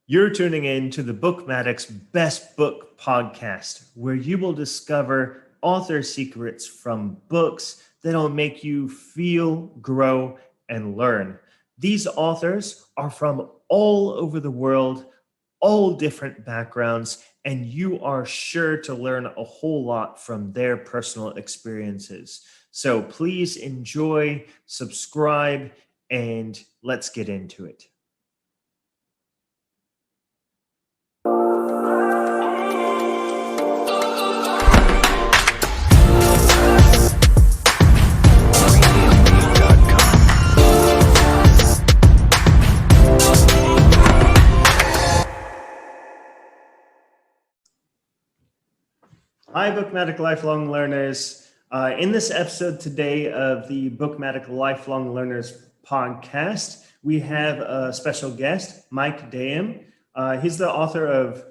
You're tuning in to the Bookmatic's Best Book podcast, where you will discover author secrets from books that'll make you feel, grow, and learn. These authors are from all over the world, all different backgrounds, and you are sure to learn a whole lot from their personal experiences. So please enjoy, subscribe, and let's get into it. Hi, Bookmatic Lifelong Learners. In this episode today of the Bookmatic Lifelong Learners podcast, we have a special guest, Mike Dayem. He's the author of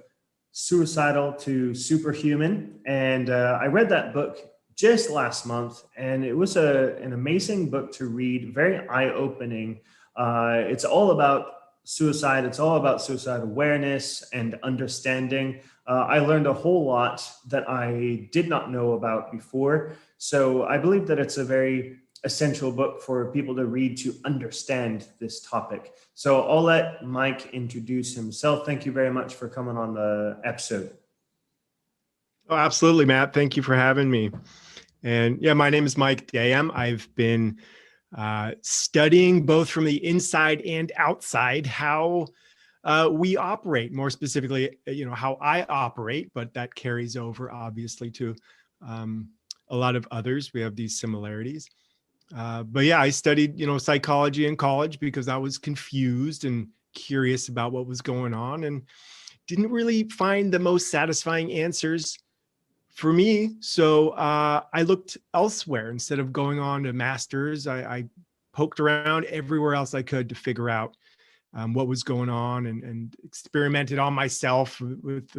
Suicidal to Superhuman, and I read that book just last month, and it was an amazing book to read, very eye-opening. It's all about suicide. It's all about suicide awareness and understanding. I learned a whole lot that I did not know about before. So I believe that it's a very essential book for people to read to understand this topic. So I'll let Mike introduce himself. Thank you very much for coming on the episode. Oh, absolutely, Matt. Thank you for having me. And yeah, my name is Mike Dayem. I've been studying both from the inside and outside how we operate, more specifically, how I operate, but that carries over obviously to a lot of others. We have these similarities. But yeah, I studied, psychology in college because I was confused and curious about what was going on and didn't really find the most satisfying answers for me. So I looked elsewhere. Instead of going on to masters, I poked around everywhere else I could to figure out what was going on and experimented on myself with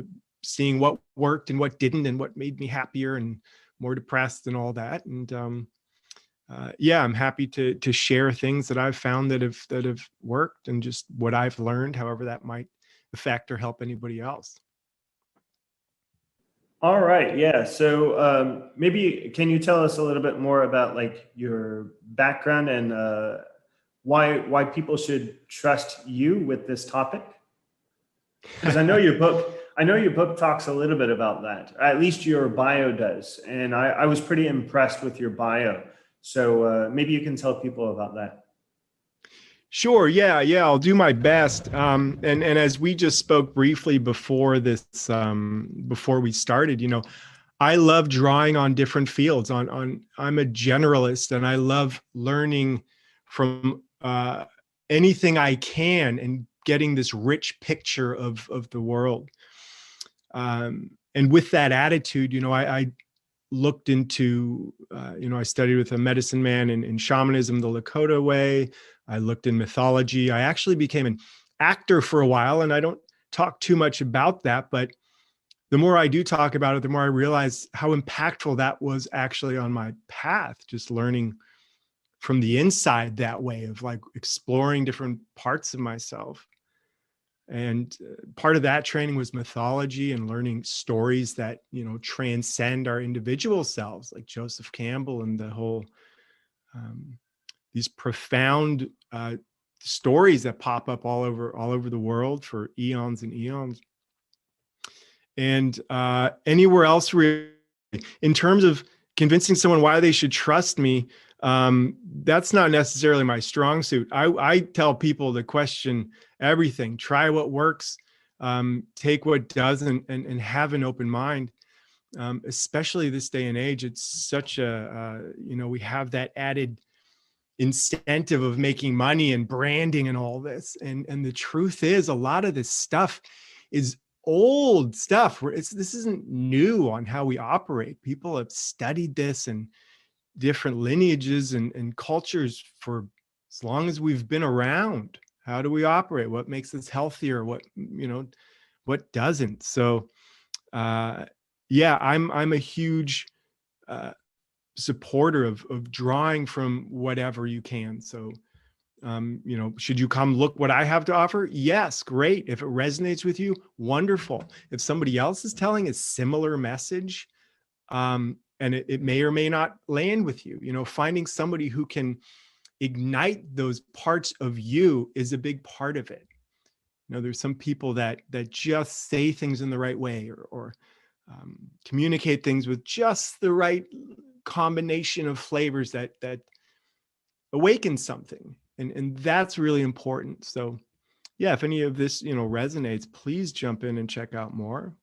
seeing what worked and what didn't and what made me happier and more depressed and all that. And yeah, I'm happy to share things that I've found that have worked and just what I've learned, however that might affect or help anybody else. All right, yeah. So maybe can you tell us a little bit more about like your background and why people should trust you with this topic? Because I know your book talks a little bit about that. At least your bio does, and I was pretty impressed with your bio. So maybe you can tell people about that. Sure. Yeah. I'll do my best. And as we just spoke briefly before this, before we started, I love drawing on different fields. I'm a generalist, and I love learning from anything I can and getting this rich picture of the world. And with that attitude, I looked into, I studied with a medicine man in shamanism, the Lakota way. I looked in mythology. I actually became an actor for a while, and I don't talk too much about that, but the more I do talk about it, the more I realize how impactful that was actually on my path, just learning from the inside that way of like exploring different parts of myself. And part of that training was mythology and learning stories that, transcend our individual selves, like Joseph Campbell and the whole, these profound stories that pop up all over the world for eons and eons. And anywhere else, really, in terms of convincing someone why they should trust me, that's not necessarily my strong suit. I tell people to question everything, try what works, take what doesn't, and have an open mind. Especially this day and age, it's such we have that added incentive of making money and branding and all this. And the truth is, a lot of this stuff is old stuff. This isn't new on how we operate. People have studied this and different lineages and cultures for as long as we've been around. How do we operate? What makes us healthier? What doesn't? So yeah, I'm a huge supporter of drawing from whatever you can. So should you come look what I have to offer? Yes, great. If it resonates with you, wonderful. If somebody else is telling a similar message, and it may or may not land with you, finding somebody who can ignite those parts of you is a big part of it. There's some people that just say things in the right way, or communicate things with just the right combination of flavors that awaken something. And that's really important. So yeah, if any of this, resonates, please jump in and check out more.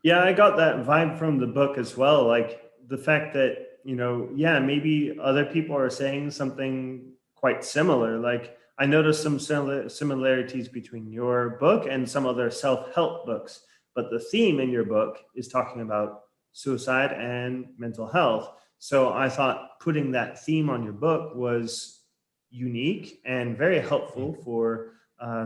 Yeah, I got that vibe from the book as well. Like the fact that, maybe other people are saying something quite similar. Like I noticed some similarities between your book and some other self-help books, but the theme in your book is talking about suicide and mental health. So I thought putting that theme on your book was unique and very helpful for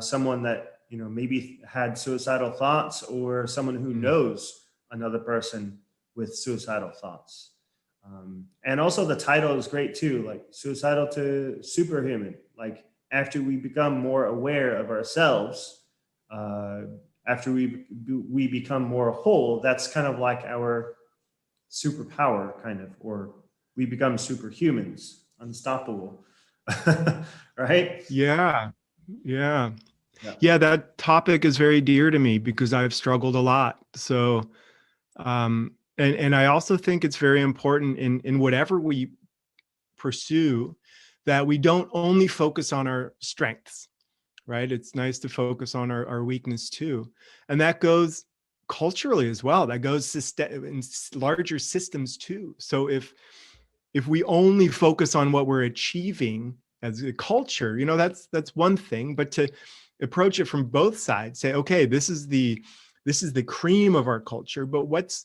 someone that maybe had suicidal thoughts, or someone who knows another person with suicidal thoughts. And also the title is great too, like Suicidal to Superhuman. Like after we become more aware of ourselves, after we become more whole, that's kind of like our superpower, kind of, or we become superhumans, unstoppable. Right? Yeah. Yeah, that topic is very dear to me because I've struggled a lot. So, and I also think it's very important in whatever we pursue that we don't only focus on our strengths, right? It's nice to focus on our weakness too. And that goes culturally as well. That goes in larger systems too. So if we only focus on what we're achieving as a culture, that's one thing, but to approach it from both sides, say, okay, this is the cream of our culture, but what's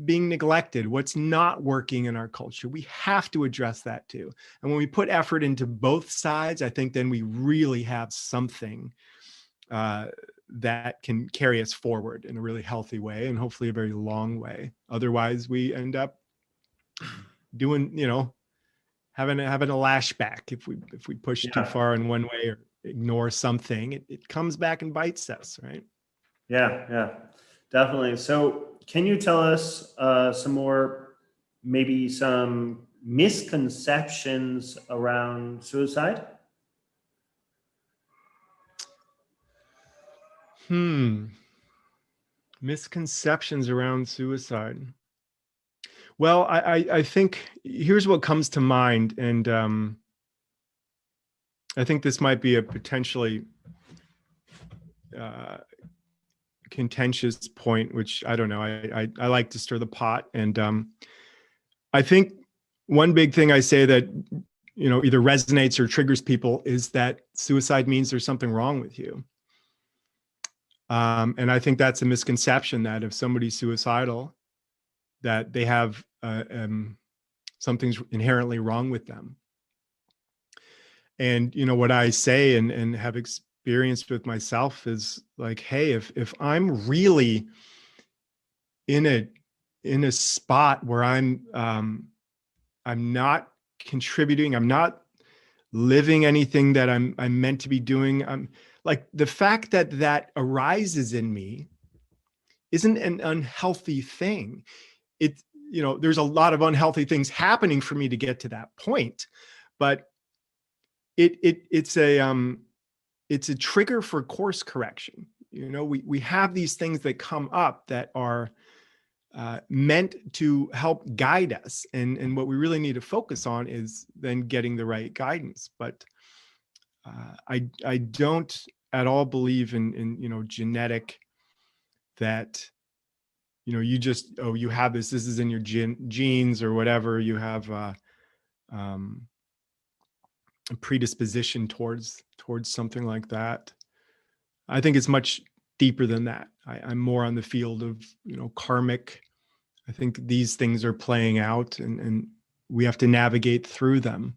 being neglected, what's not working in our culture, we have to address that too. And when we put effort into both sides, I think then we really have something that can carry us forward in a really healthy way, and hopefully a very long way. Otherwise we end up doing, having a lashback if we push too far in one way or ignore something. It comes back and bites us, right? Yeah, definitely. So can you tell us maybe some misconceptions around suicide? Misconceptions around suicide. Well, I think here's what comes to mind, and I think this might be a potentially contentious point, which I don't know. I like to stir the pot, and I think one big thing I say that either resonates or triggers people is that suicide means there's something wrong with you. And I think that's a misconception, that if somebody's suicidal, that they have something's inherently wrong with them. And what I say and have experienced with myself is like, hey, if I'm really in a spot where I'm not contributing, I'm not living anything that I'm meant to be doing, I'm like, the fact that arises in me isn't an unhealthy thing. There's a lot of unhealthy things happening for me to get to that point, but it's a trigger for course correction. We have these things that come up that are meant to help guide us, and what we really need to focus on is then getting the right guidance. But I don't at all believe in genetic, that you just, you have this is in your genes or whatever, you have a predisposition towards something like that. I think it's much deeper than that. I'm more on the field of karmic. I think these things are playing out, and we have to navigate through them.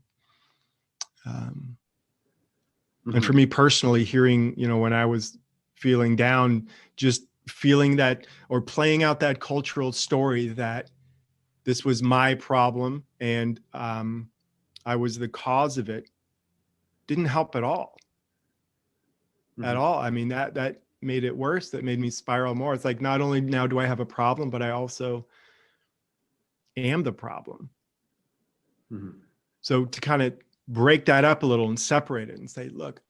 And for me personally, hearing, when I was feeling down, just feeling that, or playing out that cultural story that this was my problem, and I was the cause of it didn't help at all. At Mhm. all. I mean, that made it worse. That made me spiral more. It's like, not only now do I have a problem, but I also am the problem. Mhm. So to kind of break that up a little and separate it and say, look,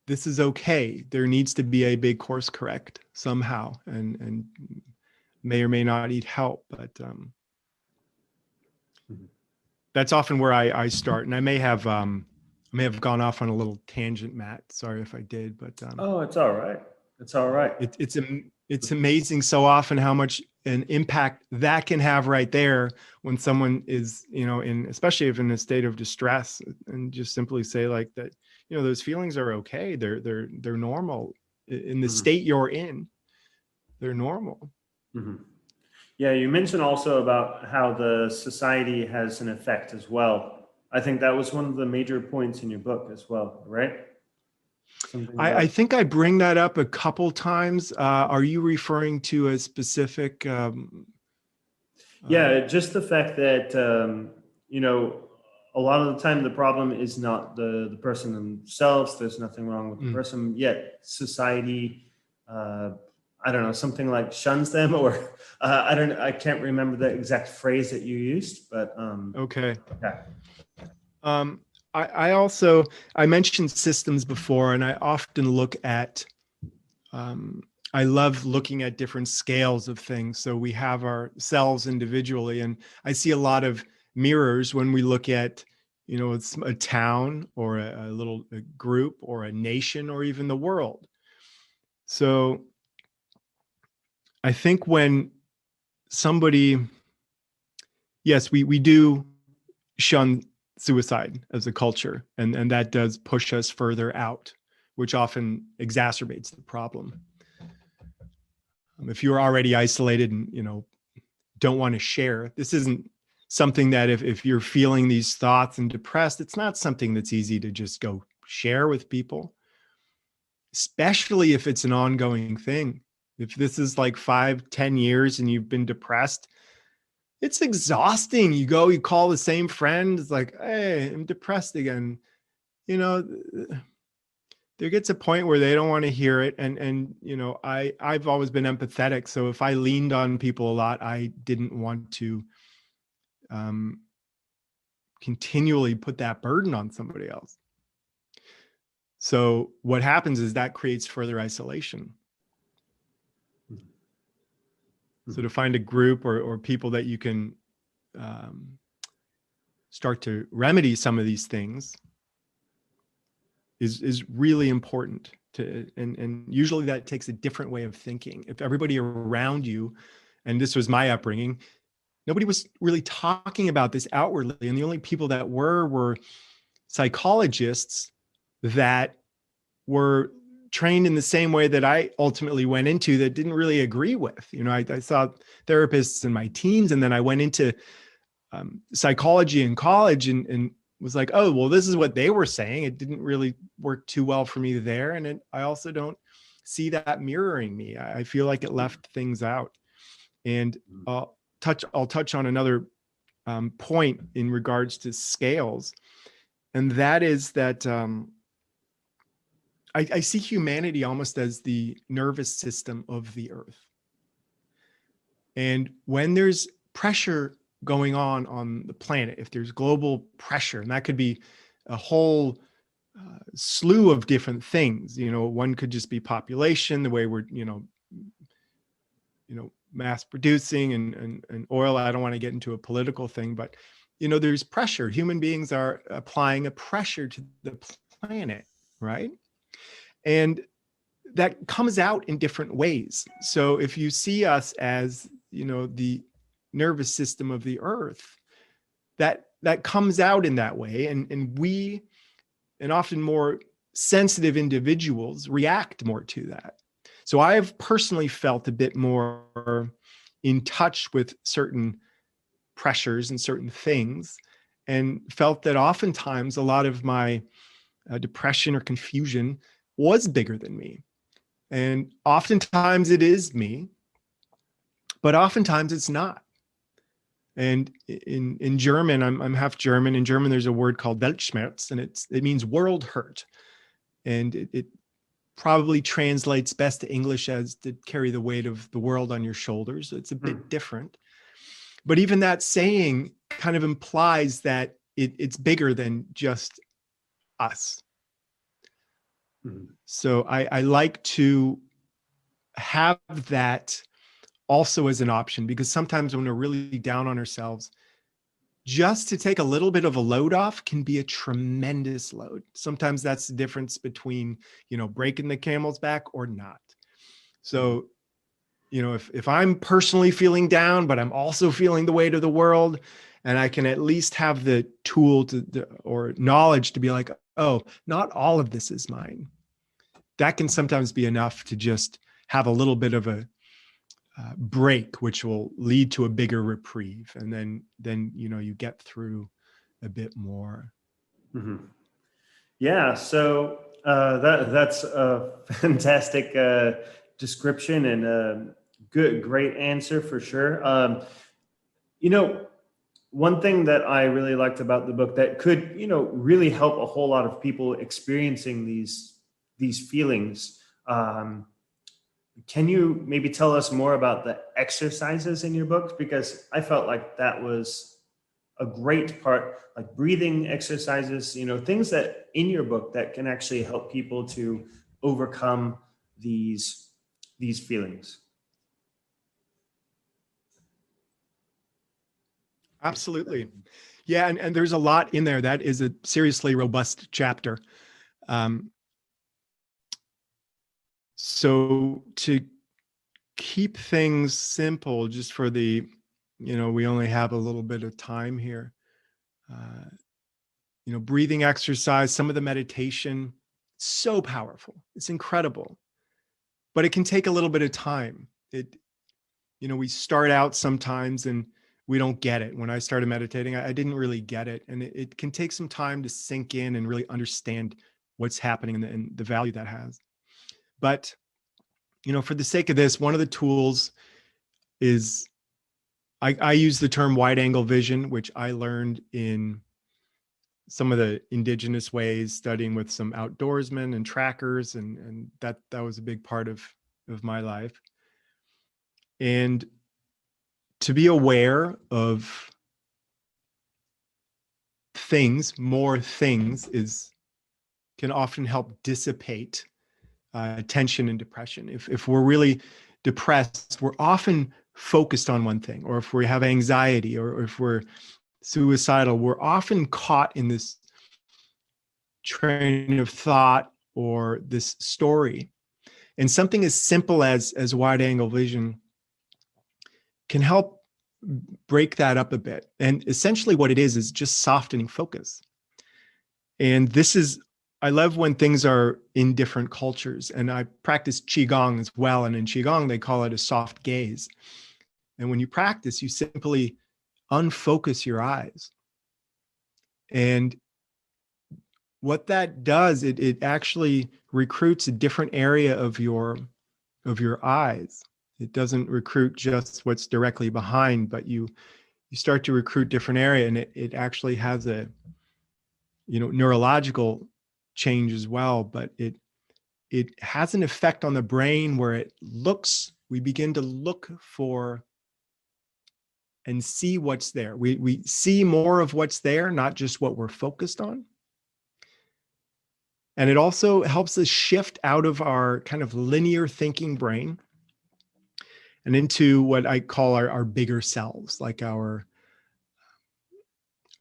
this is okay. There needs to be a big course correct somehow, and may or may not need help, but Mhm. that's often where I start. And I may have gone off on a little tangent, Matt. Sorry if I did, but Oh, it's all right. It's all right. it's amazing so often how much an impact that can have right there when someone is, especially if in a state of distress, and just simply say like that, those feelings are okay. They're normal in the Mhm. state you're in. They're normal. Mhm. Yeah, you mentioned also about how the society has an effect as well. I think that was one of the major points in your book as well, right? Something I about. think I bring that up a couple times. Are you referring to a specific? Yeah, just the fact that a lot of the time the problem is not the person themselves. There's nothing wrong with the Mm, person. Yet society, uh, I don't know, something like shuns them, or I can't remember the exact phrase that you used, but okay. yeah. Um, I mentioned systems before, and I often look at. Um, I love looking at different scales of things. So we have ourselves individually, and I see a lot of mirrors when we look at, it's a town or a group or a nation or even the world. So I think when somebody, yes, we do shun suicide as a culture, and that does push us further out, which often exacerbates the problem. If you're already isolated and don't want to share, this isn't something that if you're feeling these thoughts and depressed, it's not something that's easy to just go share with people, especially if it's an ongoing thing. If this is like 5-10 years and you've been depressed, it's exhausting. You call the same friend. It's like, hey, I'm depressed again. You know, there gets a point where they don't want to hear it. And I've always been empathetic. So if I leaned on people a lot, I didn't want to um, continually put that burden on somebody else. So what happens is that creates further isolation. So to find a group or people that you can start to remedy some of these things is really important to, and usually that takes a different way of thinking. If everybody around you, and this was my upbringing, nobody was really talking about this outwardly, and the only people that were psychologists that were trained in the same way that I ultimately went into, that didn't really agree with. I saw therapists in my teens, and then I went into psychology in college, and was like, oh, well, this is what they were saying. It didn't really work too well for me there. And I also don't see that mirroring me. I feel like it left things out. And I'll touch on another point in regards to scales. And that is that I see humanity almost as the nervous system of the earth. And when there's pressure going on the planet, if there's global pressure, and that could be a whole slew of different things, one could just be population, the way we're, mass producing and oil. I don't want to get into a political thing, but, there's pressure. Human beings are applying a pressure to the planet, right? And that comes out in different ways. So if you see us as, the nervous system of the earth, that comes out in that way. And we, and often more sensitive individuals, react more to that. So I have personally felt a bit more in touch with certain pressures and certain things, and felt that oftentimes a lot of my depression or confusion was bigger than me. And oftentimes it is me, but oftentimes it's not. And in German, I'm half German. In German, there's a word called Weltschmerz, and it means world hurt. And it probably translates best to English as to carry the weight of the world on your shoulders. It's a bit different. But even that saying kind of implies that it's bigger than just us. So I like to have that also as an option, because sometimes when we're really down on ourselves, just to take a little bit of a load off can be a tremendous load. Sometimes that's the difference between, breaking the camel's back or not. So, if I'm personally feeling down, but I'm also feeling the weight of the world, and I can at least have the tool or knowledge to be like, oh, not all of this is mine. That can sometimes be enough to just have a little bit of a break, which will lead to a bigger reprieve. And then you get through a bit more. Mm-hmm. Yeah. So that's a fantastic description and a great answer for sure. One thing that I really liked about the book that could, really help a whole lot of people experiencing these feelings. Can you maybe tell us more about the exercises in your book? Because I felt like that was a great part, like breathing exercises, things that in your book that can actually help people to overcome these feelings. Absolutely. Yeah. And there's a lot in there. That is a seriously robust chapter. So to keep things simple, just for we only have a little bit of time here. Breathing exercise, some of the meditation, so powerful. It's incredible, but it can take a little bit of time. We start out sometimes and we don't get it. When I started meditating, I didn't really get it. And it can take some time to sink in and really understand what's happening and the value that has. But, for the sake of this, one of the tools is I use the term wide angle vision, which I learned in some of the indigenous ways, studying with some outdoorsmen and trackers. And that was a big part of my life. And to be aware of more things can often help dissipate tension and depression. If we're really depressed, we're often focused on one thing, or if we have anxiety, or if we're suicidal, we're often caught in this train of thought or this story. And something as simple as wide angle vision can help break that up a bit. And essentially what it is just softening focus. And I love when things are in different cultures, and I practice Qigong as well. And in Qigong, they call it a soft gaze. And when you practice, you simply unfocus your eyes. And what that does, it actually recruits a different area of your eyes. It doesn't recruit just what's directly behind, but you start to recruit different area, and it actually has a neurological change as well. But it has an effect on the brain where we begin to look for and see what's there. We see more of what's there, not just what we're focused on. And it also helps us shift out of our kind of linear thinking brain and into what I call our bigger selves, like our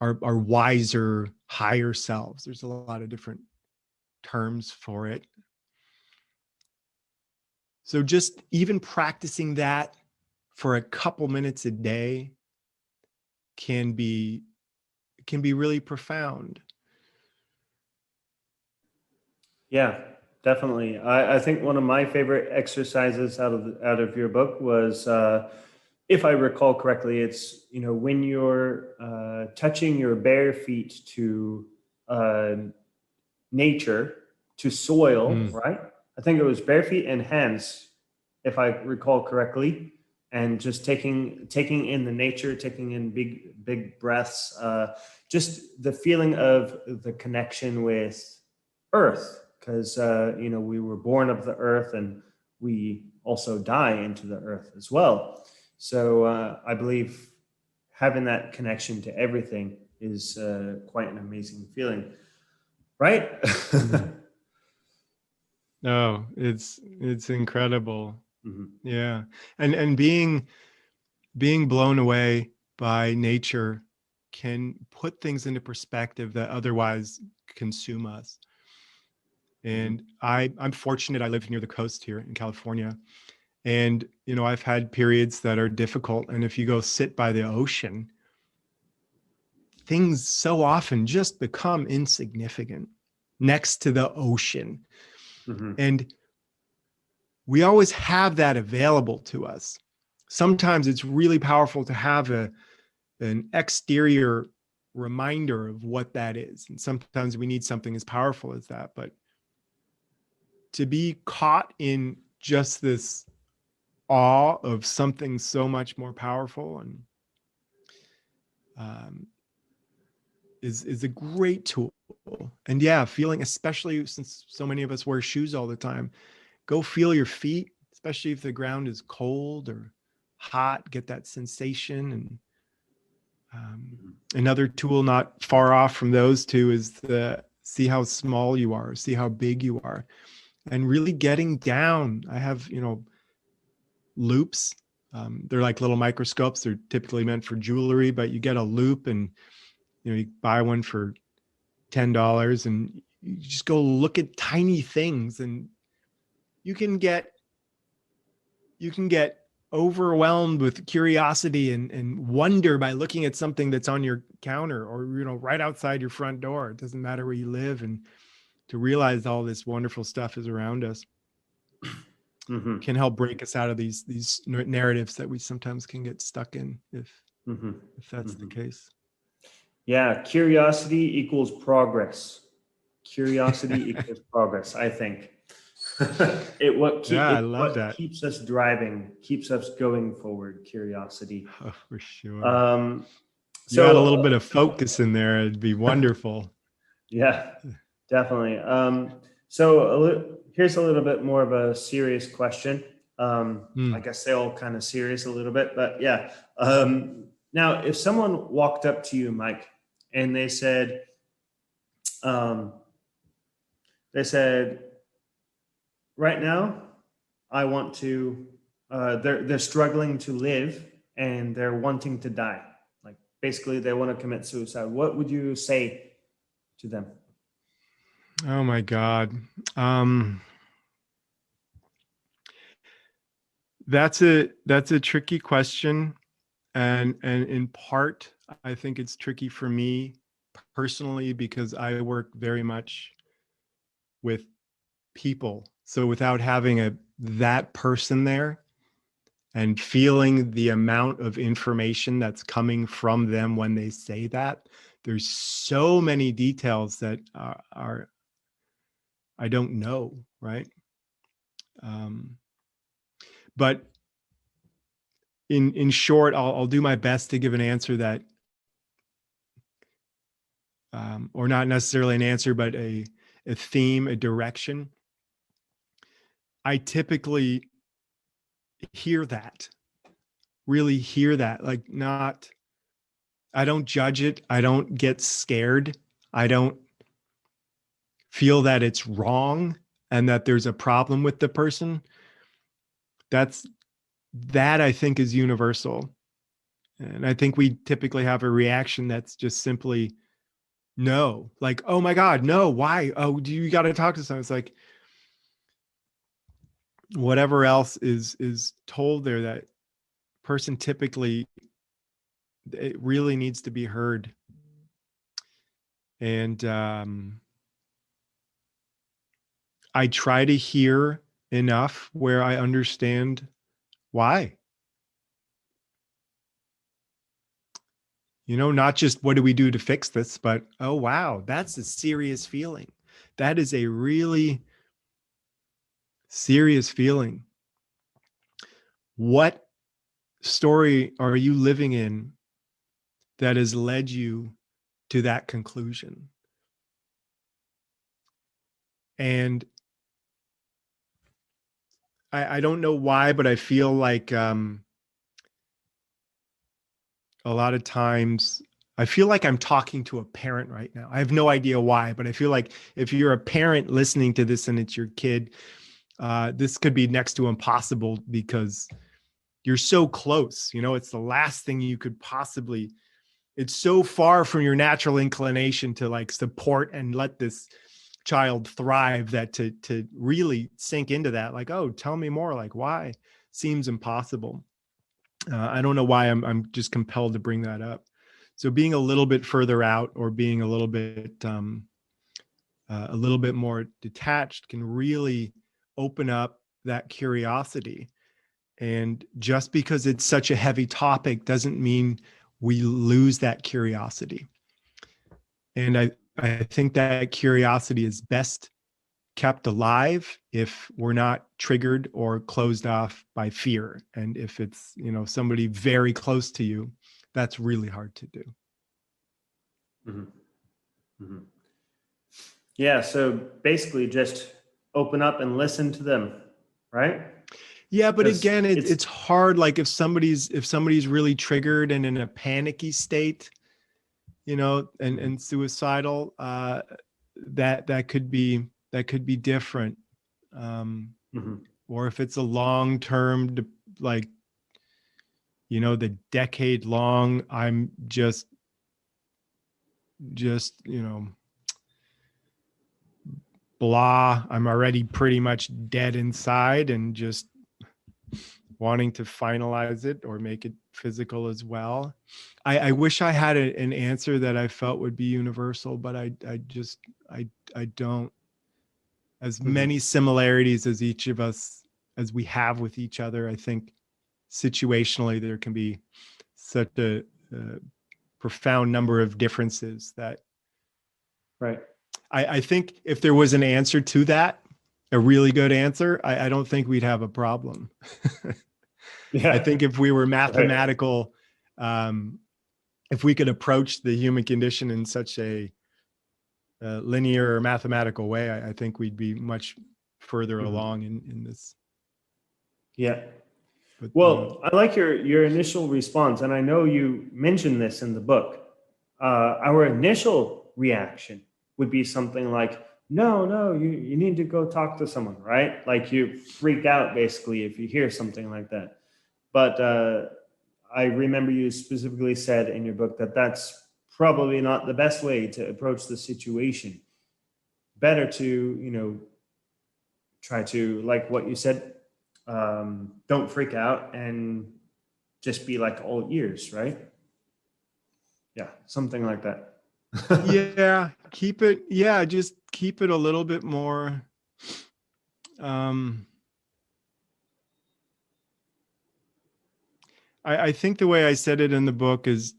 wiser, higher selves. There's a lot of different terms for it. So just even practicing that for a couple minutes a day can be really profound. Yeah, definitely. I think one of my favorite exercises out of your book was, if I recall correctly, it's when you're touching your bare feet to nature, to soil, right? I think it was bare feet and hands, if I recall correctly. and just taking in the nature, taking in big breaths, just the feeling of the connection with Earth, because we were born of the Earth, and we also die into the Earth as well. So I believe having that connection to everything is quite an amazing feeling, right? Oh, it's incredible. Mm-hmm. Yeah. And being blown away by nature can put things into perspective that otherwise consume us. And I'm fortunate. I live near the coast here in California. And, I've had periods that are difficult. And if you go sit by the ocean, things so often just become insignificant next to the ocean. Mm-hmm. And we always have that available to us. Sometimes it's really powerful to have an exterior reminder of what that is. And sometimes we need something as powerful as that. But to be caught in just this awe of something so much more powerful and is a great tool. And yeah, feeling, especially since so many of us wear shoes all the time, go feel your feet, especially if the ground is cold or hot, get that sensation. And another tool not far off from those two is see how small you are, see how big you are, and really getting down. I have, loops. They're like little microscopes. They're typically meant for jewelry, but you get a loop and, you buy one for $10 and you just go look at tiny things, and you can get overwhelmed with curiosity and wonder by looking at something that's on your counter or, right outside your front door. It doesn't matter where you live. And to realize all this wonderful stuff is around us can help break us out of these narratives that we sometimes can get stuck in if that's the case. Yeah, curiosity equals progress. Curiosity equals progress, I think. I love that. Keeps us driving, keeps us going forward. Curiosity. Oh, for sure. So you add a little bit of focus in there, it'd be wonderful. Yeah, definitely. Here's a little bit more of a serious question. I guess they all kind of serious a little bit, but yeah. Now, if someone walked up to you, Mike, and they said, right now, I want to, they're struggling to live and they're wanting to die. Like basically they want to commit suicide. What would you say to them? Oh my God. That's a tricky question. And in part, I think it's tricky for me personally because I work very much with people. So without having that person there and feeling the amount of information that's coming from them when they say that, there's so many details that are I don't know, right? But in short, I'll do my best to give an answer that, or not necessarily an answer, but a theme, a direction. I typically really hear that, like I don't judge it. I don't get scared. I don't feel that it's wrong and that there's a problem with the person. That I think is universal. And I think we typically have a reaction that's just simply no, like, oh my God, no, why? Oh, do you got to talk to someone? It's like whatever else is told there, that person typically, it really needs to be heard. And I try to hear enough where I understand why. Not just what do we do to fix this, but, oh, wow, that's a serious feeling. That is a really serious feeling. What story are you living in that has led you to that conclusion? And I don't know why, but I feel like a lot of times I feel like I'm talking to a parent right now. I have no idea why, but I feel like if you're a parent listening to this and it's your kid, this could be next to impossible because you're so close. You know, it's the last thing you could possibly, it's so far from your natural inclination to like support and let this child thrive that to really sink into that, like, oh, tell me more, like why, seems impossible. I don't know why I'm just compelled to bring that up. So being a little bit further out or being a little bit more detached can really open up that curiosity. And just because it's such a heavy topic doesn't mean we lose that curiosity. And I think that curiosity is best kept alive if we're not triggered or closed off by fear. And if it's, you know, somebody very close to you, that's really hard to do. Mm-hmm. Mm-hmm. Yeah. So basically just open up and listen to them, right? Yeah, but again, It's it's hard. Like if somebody's really triggered and in a panicky state, you know, and suicidal, that could be different. mm-hmm. Or if it's a long term, like, you know, the decade long, I'm just, you know, blah, I'm already pretty much dead inside and just wanting to finalize it or make it physical as well. I wish I had an answer that I felt would be universal, but I don't. As Mm-hmm. many similarities as each of us, as we have with each other, I think situationally there can be such a profound number of differences that Right. I think if there was an answer to that, a really good answer, I don't think we'd have a problem. Yeah. I think if we were Right. mathematical, if we could approach the human condition in such a linear or mathematical way, I think we'd be much further Mm-hmm. along in this. Yeah. But Well, I like your initial response, and I know you mentioned this in the book. Our initial reaction would be something like, no, you need to go talk to someone, right? Like you freak out basically if you hear something like that. But I remember you specifically said in your book that that's probably not the best way to approach the situation. Better to, you know, try to, like what you said, don't freak out and just be like all ears, right? Yeah, something like that. yeah, just keep it a little bit more. I think the way I said it in the book is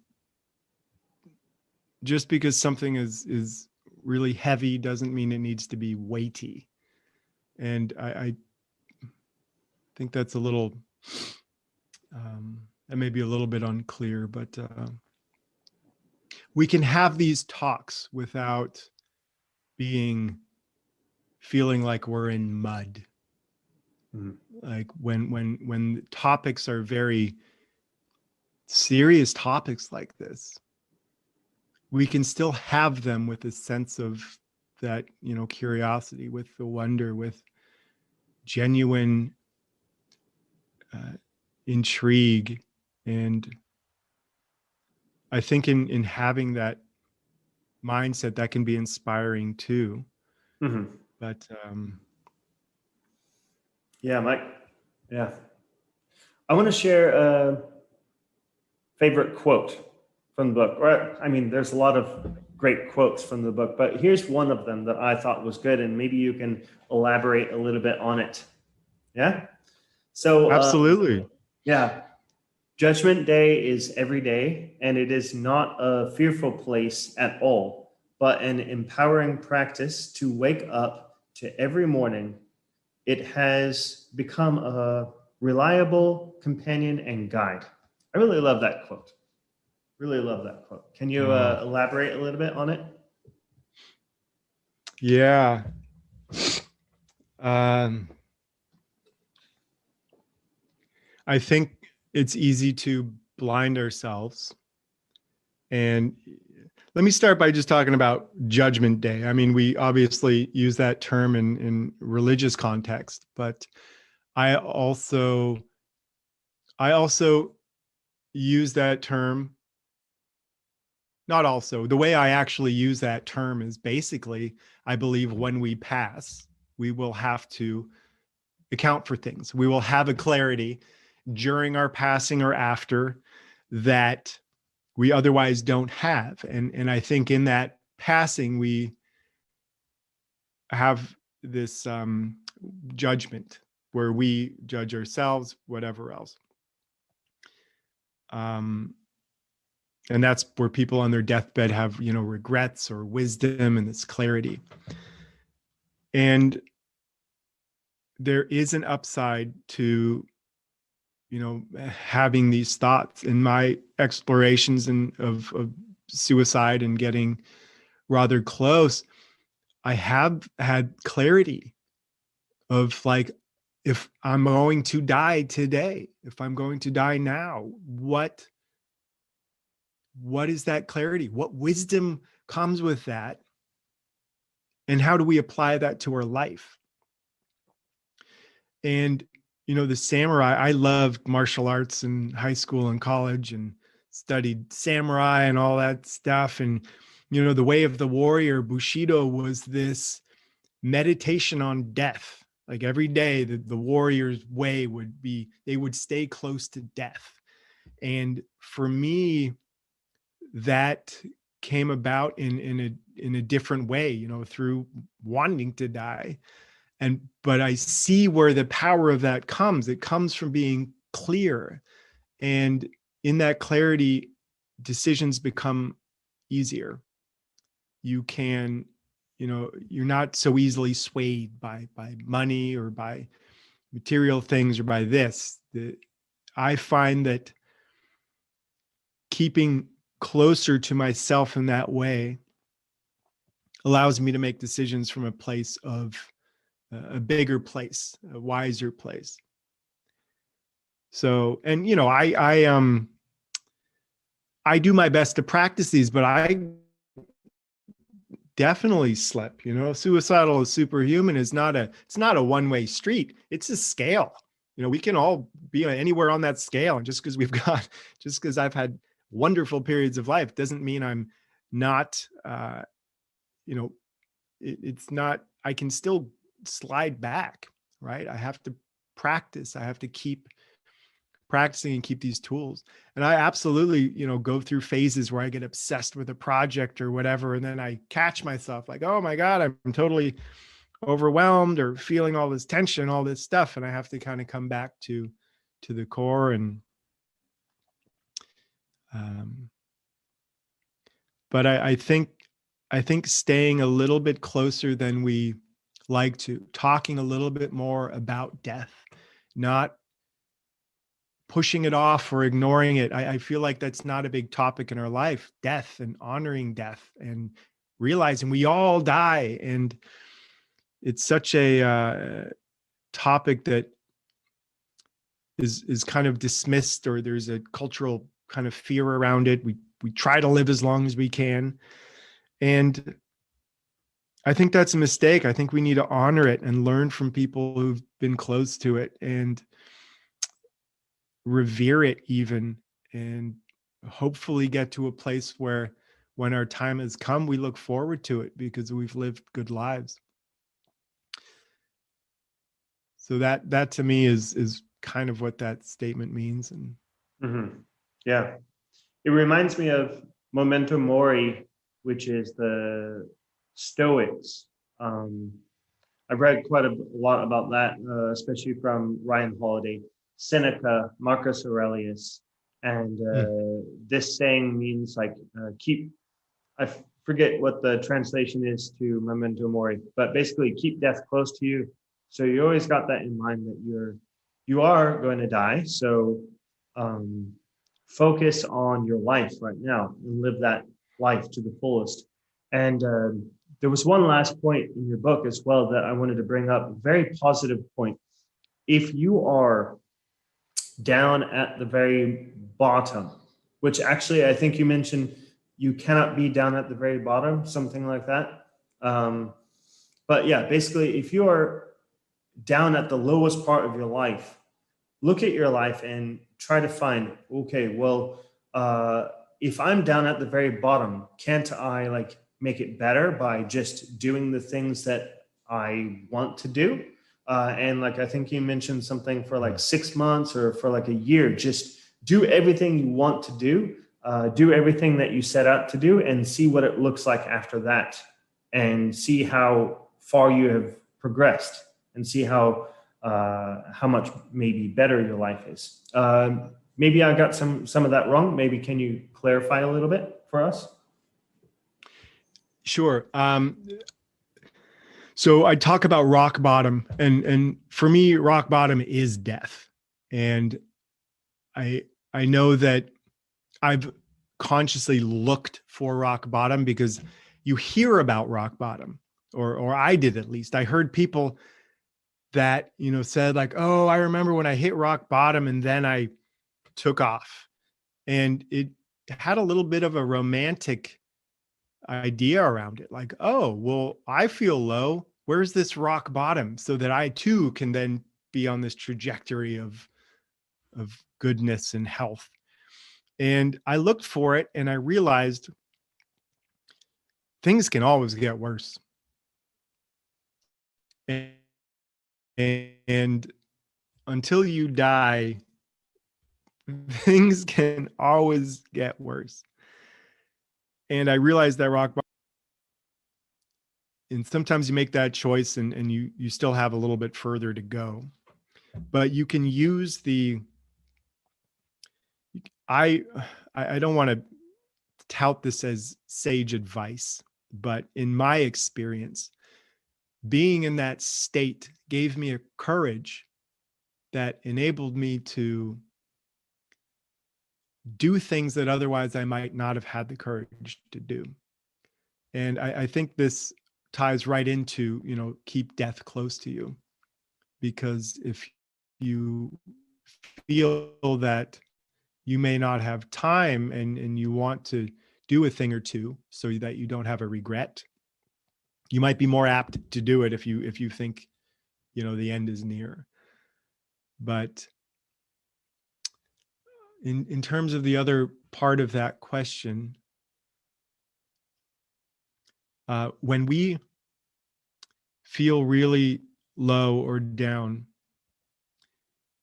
just because something is really heavy doesn't mean it needs to be weighty. And I think that's a little, that may be a little bit unclear, but we can have these talks without feeling like we're in mud. Mm-hmm. Like when topics are very serious topics like this, we can still have them with a sense of that, you know, curiosity, with the wonder, with genuine intrigue. And I think in having that mindset, that can be inspiring too. Mm-hmm. But yeah, Mike. Yeah. I want to share a favorite quote from the book. Or, I mean, there's a lot of great quotes from the book, but here's one of them that I thought was good, and maybe you can elaborate a little bit on it. Yeah? So, absolutely. Yeah. Judgment Day is every day, and it is not a fearful place at all, but an empowering practice to wake up to every morning. It has become a reliable companion and guide. I really love that quote. Really love that quote. Can you elaborate a little bit on it? Yeah. I think it's easy to blind ourselves. And let me start by just talking about Judgment Day. I mean, we obviously use that term in religious context, but I also use that term. Not also, the way I actually use that term is basically, I believe when we pass, we will have to account for things. We will have a clarity during our passing or after that we otherwise don't have. And I think in that passing, we have this judgment where we judge ourselves, whatever else. And that's where people on their deathbed have, regrets or wisdom and this clarity. And there is an upside to, having these thoughts. In my explorations of suicide and getting rather close, I have had clarity of like, if I'm going to die today, if I'm going to die now, what is that clarity? What wisdom comes with that? And how do we apply that to our life? And, the samurai, I loved martial arts in high school and college and studied samurai and all that stuff. And, the way of the warrior, Bushido, was this meditation on death. Like every day, the warrior's way would be, they would stay close to death. And for me, that came about in a different way, through wanting to die. But I see where the power of that comes. It comes from being clear. And in that clarity, decisions become easier. You can, you're not so easily swayed by money or by material things or by this. I find that keeping closer to myself in that way allows me to make decisions from a place of a bigger place, a wiser place. So, and I do my best to practice these, but I definitely slip. Suicidal is Superhuman is it's not a one-way street. It's a scale. We can all be anywhere on that scale. And just because I've had wonderful periods of life doesn't mean I'm not, it's not, I can still slide back, right? I have to practice. I have to keep practicing and keep these tools. And I absolutely, go through phases where I get obsessed with a project or whatever. And then I catch myself like, oh my God, I'm totally overwhelmed or feeling all this tension, all this stuff. And I have to kind of come back to the core and, but I think staying a little bit closer than we like to, talking a little bit more about death, not pushing it off or ignoring it. I feel like that's not a big topic in our life, death, and honoring death and realizing we all die. And it's such a topic that is kind of dismissed, or there's a cultural kind of fear around it. We try to live as long as we can. And I think that's a mistake. I think we need to honor it and learn from people who've been close to it and revere it even, and hopefully get to a place where when our time has come, we look forward to it because we've lived good lives. So that to me is kind of what that statement means. And yeah, it reminds me of Memento Mori, which is the Stoics. I've read quite a lot about that, especially from Ryan Holiday, Seneca, Marcus Aurelius, and this saying means like keep. I forget what the translation is to Memento Mori, but basically keep death close to you. So you always got that in mind that you are going to die. So focus on your life right now and live that life to the fullest. And there was one last point in your book as well that I wanted to bring up, a very positive point. If you are down at the very bottom, which actually I think you mentioned you cannot be down at the very bottom, something like that. But yeah, basically, if you are down at the lowest part of your life, look at your life and try to find, okay, well, if I'm down at the very bottom, can't I like make it better by just doing the things that I want to do? And like, I think you mentioned something for like 6 months or for like a year, just do everything you want to do everything that you set out to do and see what it looks like after that and see how far you have progressed and see how much maybe better your life is. Maybe I got some of that wrong. Maybe can you clarify a little bit for us? Sure. So I talk about rock bottom, and for me, rock bottom is death. And I know that I've consciously looked for rock bottom because you hear about rock bottom, or I did at least. I heard people that, you know, said like, oh, I remember when I hit rock bottom and then I took off. And it had a little bit of a romantic idea around it. Like, oh, well, I feel low. Where's this rock bottom so that I too can then be on this trajectory of goodness and health. And I looked for it and I realized things can always get worse. And until you die, things can always get worse. And I realized that rock bottom, and sometimes you make that choice and you still have a little bit further to go. But you can use I don't want to tout this as sage advice, but in my experience, being in that state gave me a courage that enabled me to do things that otherwise I might not have had the courage to do. And I think this ties right into, you know, keep death close to you. Because if you feel that you may not have time and you want to do a thing or two so that you don't have a regret, you might be more apt to do it if you think, you know, the end is near. But in terms of the other part of that question, when we feel really low or down,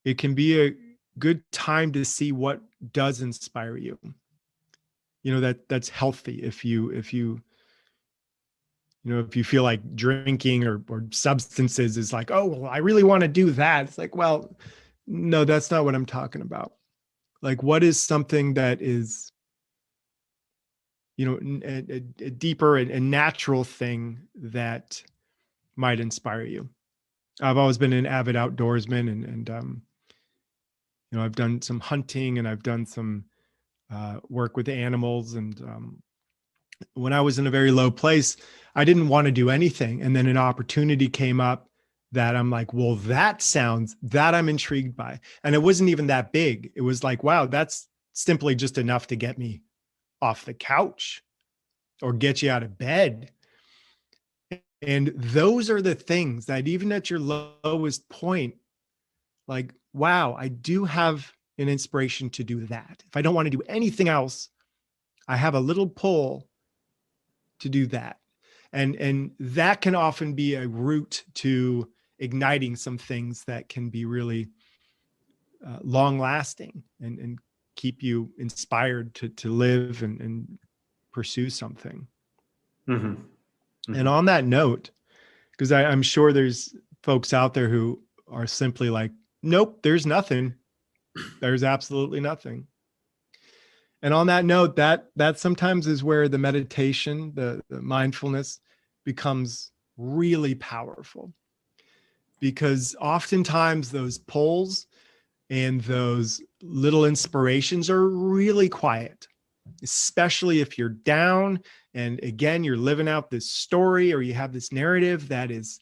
it can be a good time to see what does inspire you. You know, that's healthy. If you feel like drinking or substances is like, oh, well, I really want to do that. It's like, well, no, that's not what I'm talking about. Like, what is something that is, you know, a deeper and natural thing that might inspire you? I've always been an avid outdoorsman and you know, I've done some hunting and I've done some work with animals. And when I was in a very low place, I didn't want to do anything. And then an opportunity came up that I'm like, well, that I'm intrigued by. And it wasn't even that big. It was like, wow, that's simply just enough to get me off the couch or get you out of bed. And those are the things that even at your lowest point, like, wow, I do have an inspiration to do that. If I don't want to do anything else, I have a little pull to do that. And that can often be a route to igniting some things that can be really long lasting and keep you inspired to live and pursue something. Mm-hmm. Mm-hmm. And on that note, because I'm sure there's folks out there who are simply like, nope, there's nothing. There's absolutely nothing. And on that note, that sometimes is where the meditation, the mindfulness becomes really powerful. Because oftentimes those pulls And those little inspirations are really quiet, especially if you're down. And again, you're living out this story or you have this narrative that is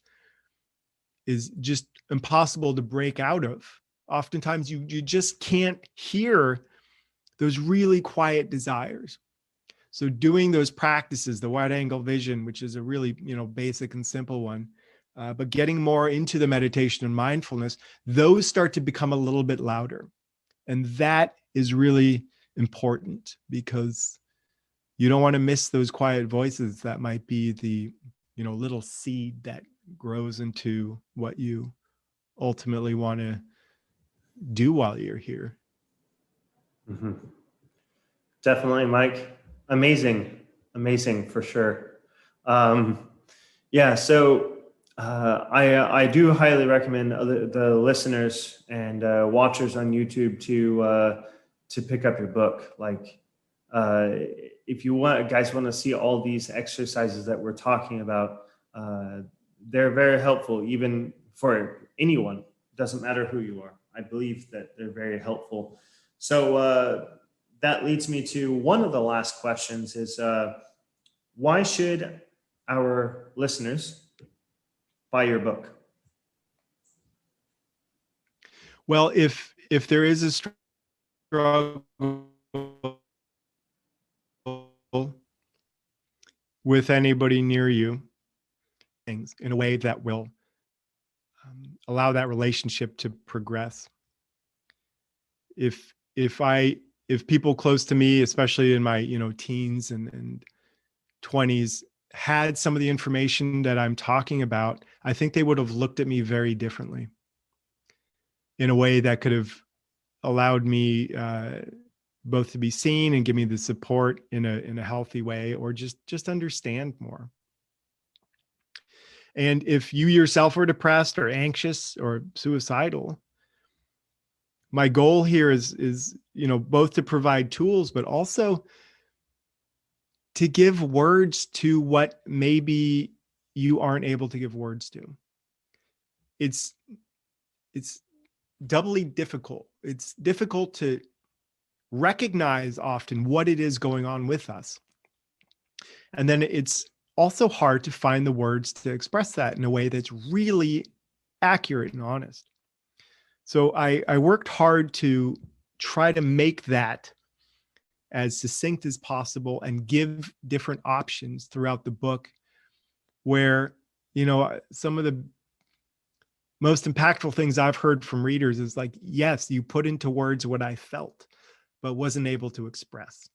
just impossible to break out of. Oftentimes you just can't hear those really quiet desires. So doing those practices, the wide angle vision, which is a really, basic and simple one, but getting more into the meditation and mindfulness, those start to become a little bit louder. And that is really important because you don't want to miss those quiet voices that might be the, little seed that grows into what you ultimately want to do while you're here. Mm-hmm. Definitely, Mike. Amazing for sure. Yeah, so I do highly recommend the listeners and watchers on YouTube to pick up your book. Like, if you guys want to see all these exercises that we're talking about, they're very helpful, even for anyone. Doesn't matter who you are. I believe that they're very helpful. So that leads me to one of the last questions: is why should our listeners buy your book? Well, if there is a struggle with anybody near you, things in a way that will allow that relationship to progress. If people close to me, especially in my teens and 20s, had some of the information that I'm talking about, I think they would have looked at me very differently in a way that could have allowed me both to be seen and give me the support in a healthy way, or just understand more. And if you yourself are depressed or anxious or suicidal, my goal here is both to provide tools, but also to give words to what maybe you aren't able to give words to. It's doubly difficult. It's difficult to recognize often what it is going on with us. And then it's also hard to find the words to express that in a way that's really accurate and honest. So I worked hard to try to make that as succinct as possible and give different options throughout the book where, some of the most impactful things I've heard from readers is like, yes, you put into words what I felt, but wasn't able to express.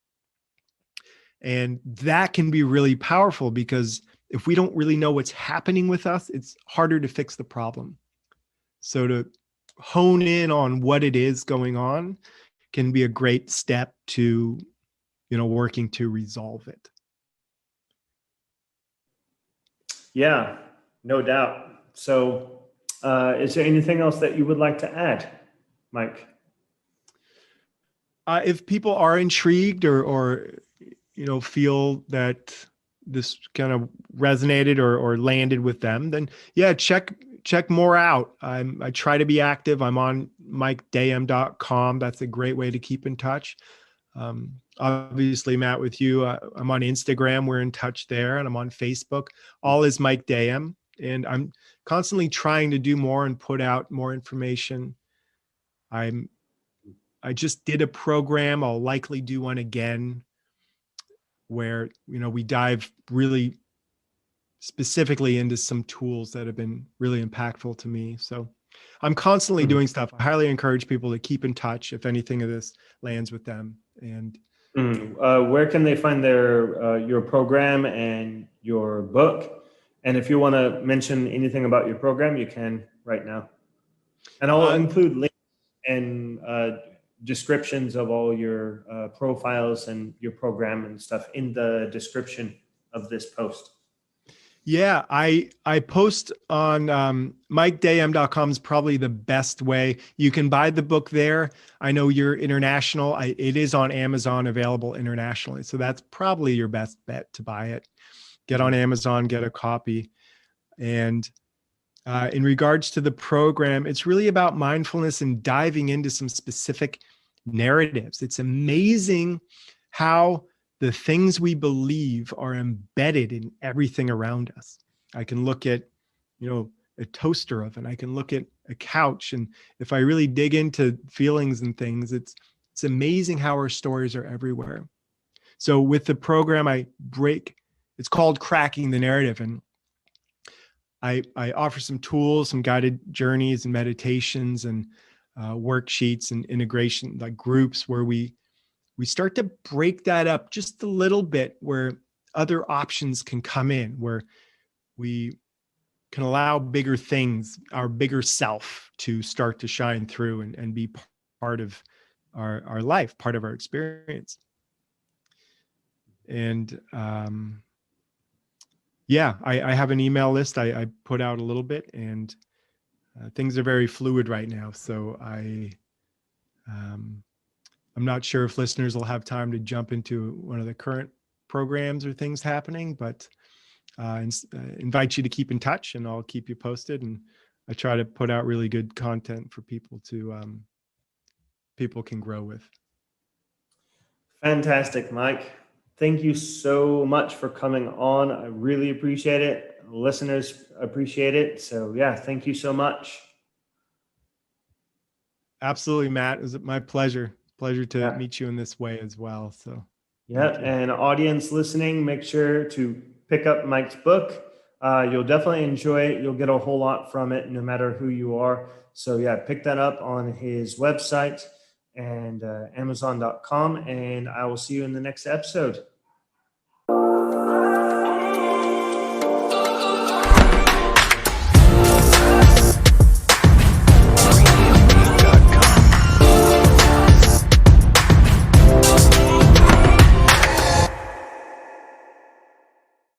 And that can be really powerful because if we don't really know what's happening with us, it's harder to fix the problem. So to hone in on what it is going on can be a great step to, working to resolve it. Yeah, no doubt. So is there anything else that you would like to add, Mike? If people are intrigued or feel that this kind of resonated or landed with them, then yeah, check more out. I try to be active. I'm on MikeDayem.com. That's a great way to keep in touch. Obviously, Matt, with you, I'm on Instagram. We're in touch there, and I'm on Facebook. All is Mike Dayem, and I'm constantly trying to do more and put out more information. I just did a program. I'll likely do one again where, we dive really specifically into some tools that have been really impactful to me. So I'm constantly doing stuff. I highly encourage people to keep in touch if anything of this lands with them. And where can they find your program and your book? And if you want to mention anything about your program, you can right now. And I'll include links and descriptions of all your profiles and your program and stuff in the description of this post. Yeah, I post on MikeDayem.com is probably the best way. You can buy the book there. I know you're international. It is on Amazon, available internationally. So that's probably your best bet to buy it. Get on Amazon, get a copy. And In regards to the program, it's really about mindfulness and diving into some specific narratives. It's amazing how the things we believe are embedded in everything around us. I can look at, a toaster oven. I can look at a couch. And if I really dig into feelings and things, it's amazing how our stories are everywhere. So with the program, it's called Cracking the Narrative. And I offer some tools, some guided journeys and meditations and worksheets and integration, like groups where we start to break that up just a little bit, where other options can come in, where we can allow bigger things, our bigger self, to start to shine through and be part of our life, part of our experience. And I have an email list I put out a little bit, and things are very fluid right now. So I'm not sure if listeners will have time to jump into one of the current programs or things happening, but invite you to keep in touch, and I'll keep you posted. And I try to put out really good content for people can grow with. Fantastic, Mike. Thank you so much for coming on. I really appreciate it. Listeners appreciate it. So yeah, thank you so much. Absolutely, Matt. It was my pleasure to meet you in this way as well. So yeah, and audience listening, make sure to pick up Mike's book. You'll definitely enjoy it. You'll get a whole lot from it, no matter who you are. So yeah, pick that up on his website and Amazon.com. And I will see you in the next episode.